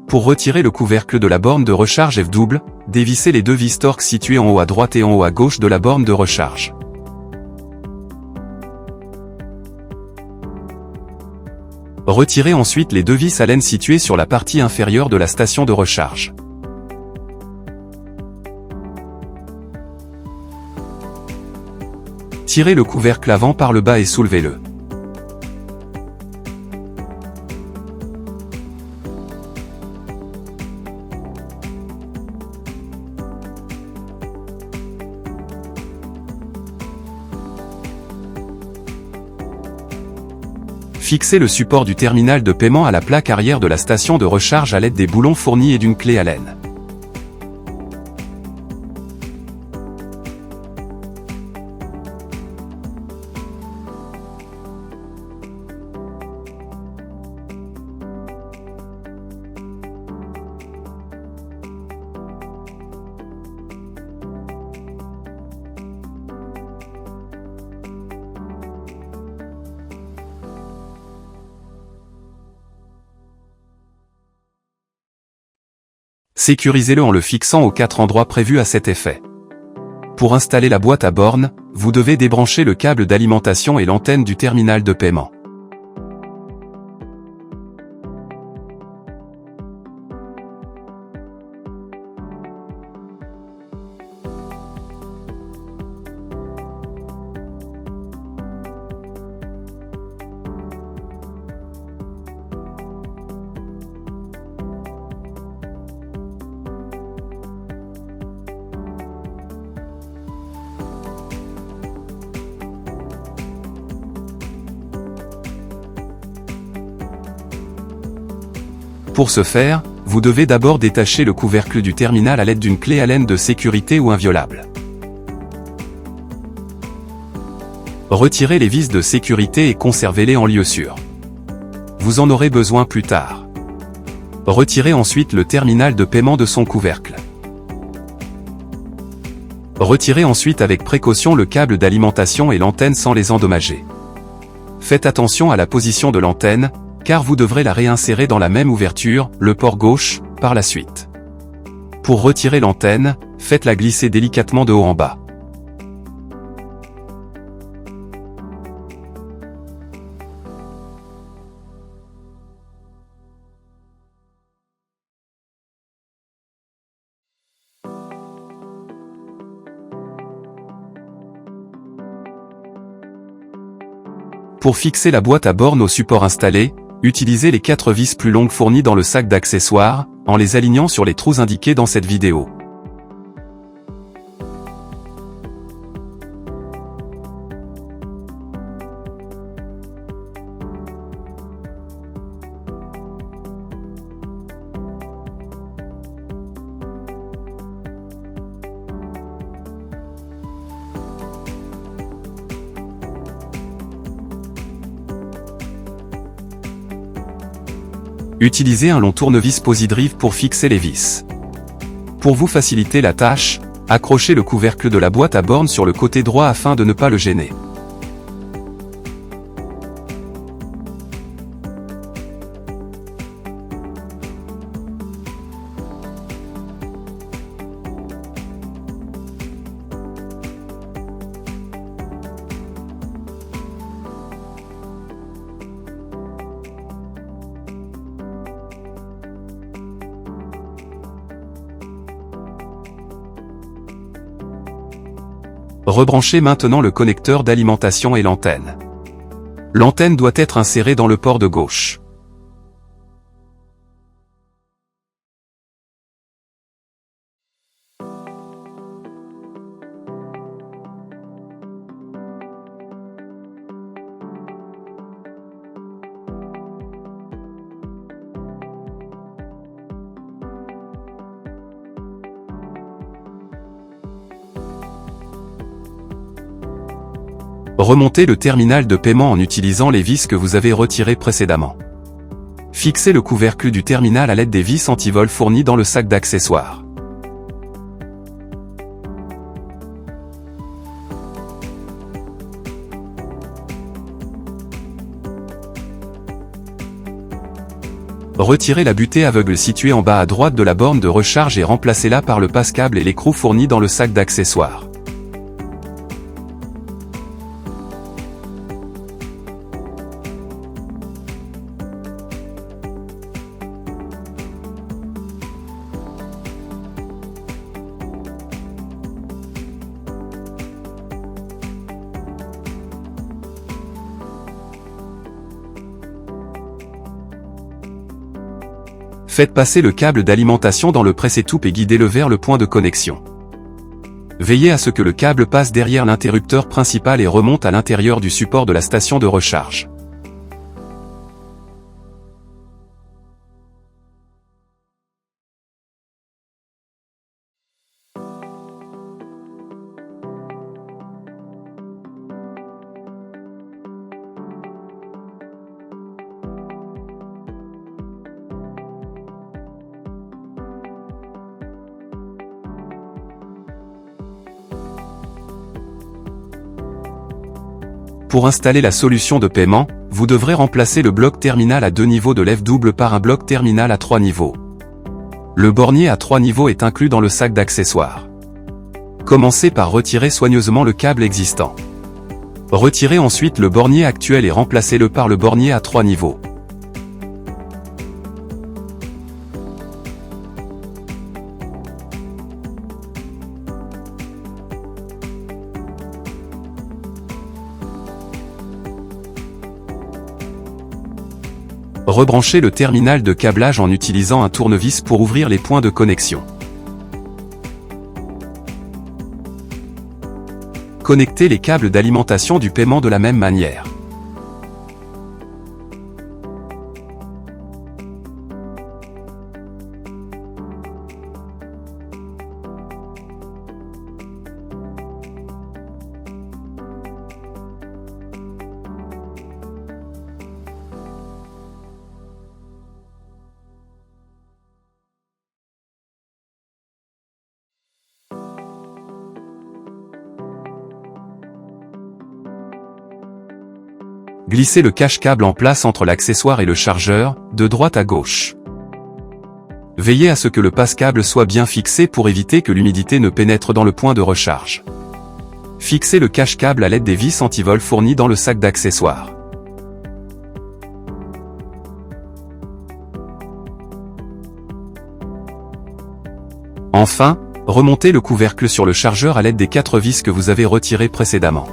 Pour retirer le couvercle de la borne de recharge F-double, dévissez les deux vis Torx situées en haut à droite et en haut à gauche de la borne de recharge. Retirez ensuite les deux vis Allen situées sur la partie inférieure de la station de recharge. Tirez le couvercle avant par le bas et soulevez-le. Fixez le support du terminal de paiement à la plaque arrière de la station de recharge à l'aide des boulons fournis et d'une clé Allen. Sécurisez-le en le fixant aux 4 endroits prévus à cet effet. Pour installer la boîte à bornes, vous devez débrancher le câble d'alimentation et l'antenne du terminal de paiement. Pour ce faire, vous devez d'abord détacher le couvercle du terminal à l'aide d'une clé Allen de sécurité ou inviolable. Retirez les vis de sécurité et conservez-les en lieu sûr. Vous en aurez besoin plus tard. Retirez ensuite le terminal de paiement de son couvercle. Retirez ensuite avec précaution le câble d'alimentation et l'antenne sans les endommager. Faites attention à la position de l'antenne, car vous devrez la réinsérer dans la même ouverture, le port gauche, par la suite. Pour retirer l'antenne, faites-la glisser délicatement de haut en bas. Pour fixer la boîte à bornes au support installé, utilisez les 4 vis plus longues fournies dans le sac d'accessoires, en les alignant sur les trous indiqués dans cette vidéo. Utilisez un long tournevis Posidrive pour fixer les vis. Pour vous faciliter la tâche, accrochez le couvercle de la boîte à bornes sur le côté droit afin de ne pas le gêner. Rebranchez maintenant le connecteur d'alimentation et l'antenne. L'antenne doit être insérée dans le port de gauche. Remontez le terminal de paiement en utilisant les vis que vous avez retirées précédemment. Fixez le couvercle du terminal à l'aide des vis anti-vol fournies dans le sac d'accessoires. Retirez la butée aveugle située en bas à droite de la borne de recharge et remplacez-la par le passe-câble et l'écrou fournis dans le sac d'accessoires. Faites passer le câble d'alimentation dans le presse-étoupe et guidez-le vers le point de connexion. Veillez à ce que le câble passe derrière l'interrupteur principal et remonte à l'intérieur du support de la station de recharge. Pour installer la solution de paiement, vous devrez remplacer le bloc terminal à 2 niveaux de lève double par un bloc terminal à 3 niveaux. Le bornier à 3 niveaux est inclus dans le sac d'accessoires. Commencez par retirer soigneusement le câble existant. Retirez ensuite le bornier actuel et remplacez-le par le bornier à 3 niveaux. Rebranchez le terminal de câblage en utilisant un tournevis pour ouvrir les points de connexion. Connectez les câbles d'alimentation du paiement de la même manière. Glissez le cache-câble en place entre l'accessoire et le chargeur, de droite à gauche. Veillez à ce que le passe-câble soit bien fixé pour éviter que l'humidité ne pénètre dans le point de recharge. Fixez le cache-câble à l'aide des vis anti-vol fournies dans le sac d'accessoires. Enfin, remontez le couvercle sur le chargeur à l'aide des 4 vis que vous avez retirées précédemment.